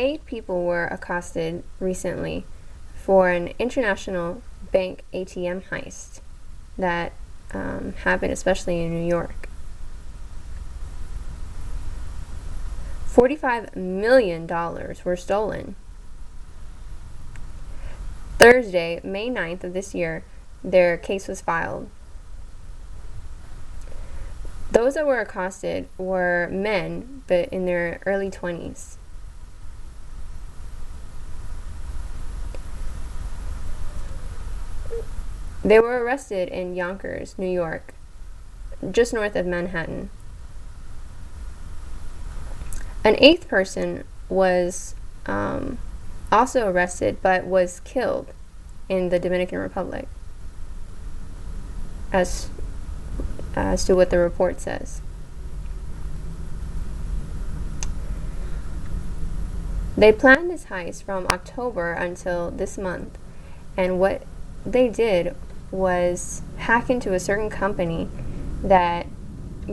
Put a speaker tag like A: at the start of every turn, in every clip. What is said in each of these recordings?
A: 8 people were accosted recently for an international bank ATM heist that happened especially in New York. $45 million were stolen. Thursday, May 9th of this year, their case was filed. Those that were accosted were men, but in their early 20s. They were arrested in Yonkers, New York, just north of Manhattan. An 8th person was also arrested, but was killed in the Dominican Republic, as to what the report says. They planned this heist from October until this month, and what they did was hack into a certain company that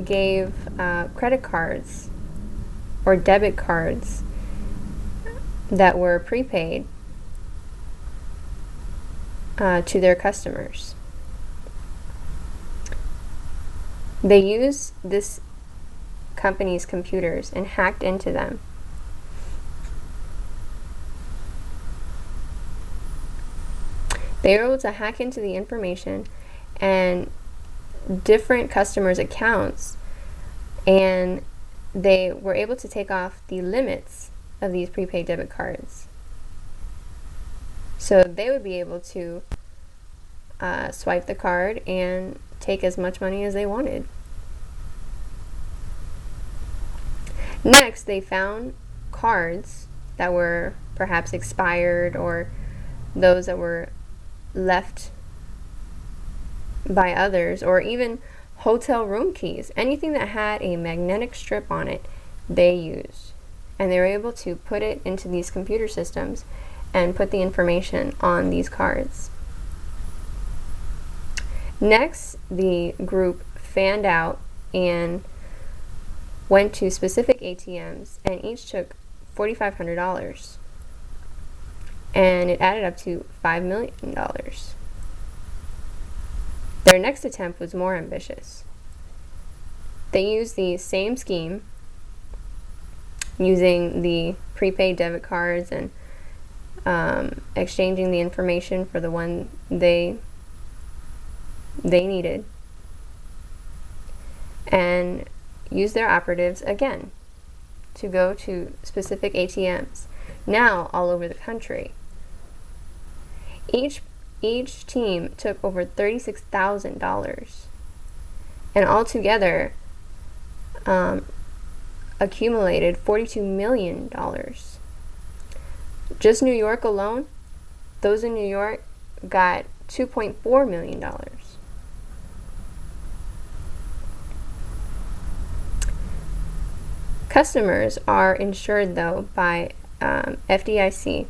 A: gave credit cards or debit cards that were prepaid to their customers. They used this company's computers and hacked into them. They were able to hack into the information and different customers' accounts, and they were able to take off the limits of these prepaid debit cards. So they would be able to swipe the card and take as much money as they wanted. Next, they found cards that were perhaps expired, or those that were left by others, or even hotel room keys. Anything that had a magnetic strip on it, they used. And they were able to put it into these computer systems and put the information on these cards. Next, the group fanned out and went to specific ATMs, and each took $4,500. And it added up to $5 million. Their next attempt was more ambitious. They used the same scheme, using the prepaid debit cards and exchanging the information for the one they needed, and use their operatives again to go to specific ATMs, now all over the country. Each team took over $36,000, and altogether accumulated $42 million. Just New York alone, those in New York got $2.4 million. Customers are insured, though, by FDIC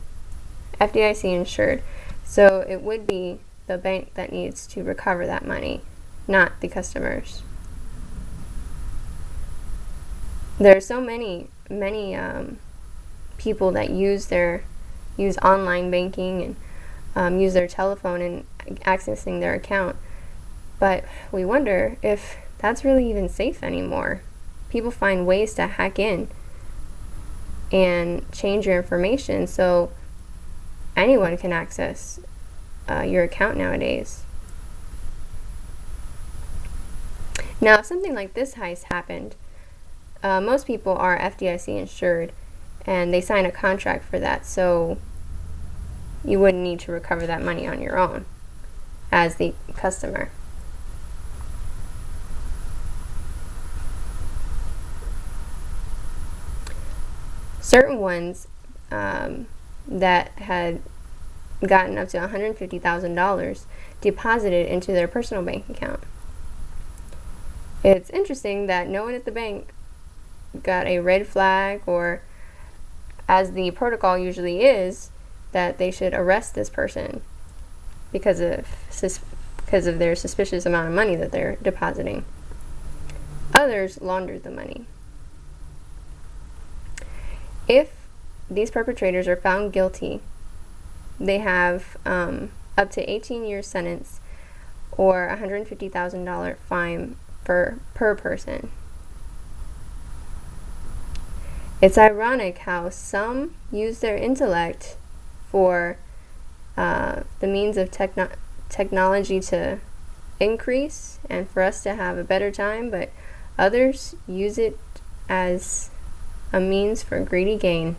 A: insured, so it would be the bank that needs to recover that money, not the customers. There are so many people that use online banking and use their telephone and accessing their account, but we wonder if that's really even safe anymore. People find ways to hack in and change your information so anyone can access your account nowadays. Now, if something like this heist happened, most people are FDIC insured, and they sign a contract for that, so you wouldn't need to recover that money on your own as the customer. Certain ones that had gotten up to $150,000 deposited into their personal bank account. It's interesting that no one at the bank got a red flag, or, as the protocol usually is, that they should arrest this person because of their suspicious amount of money that they're depositing. Others laundered the money. If these perpetrators are found guilty, they have up to 18 years sentence or $150,000 fine per person. It's ironic how some use their intellect for the means of technology to increase and for us to have a better time, but others use it as a means for greedy gain.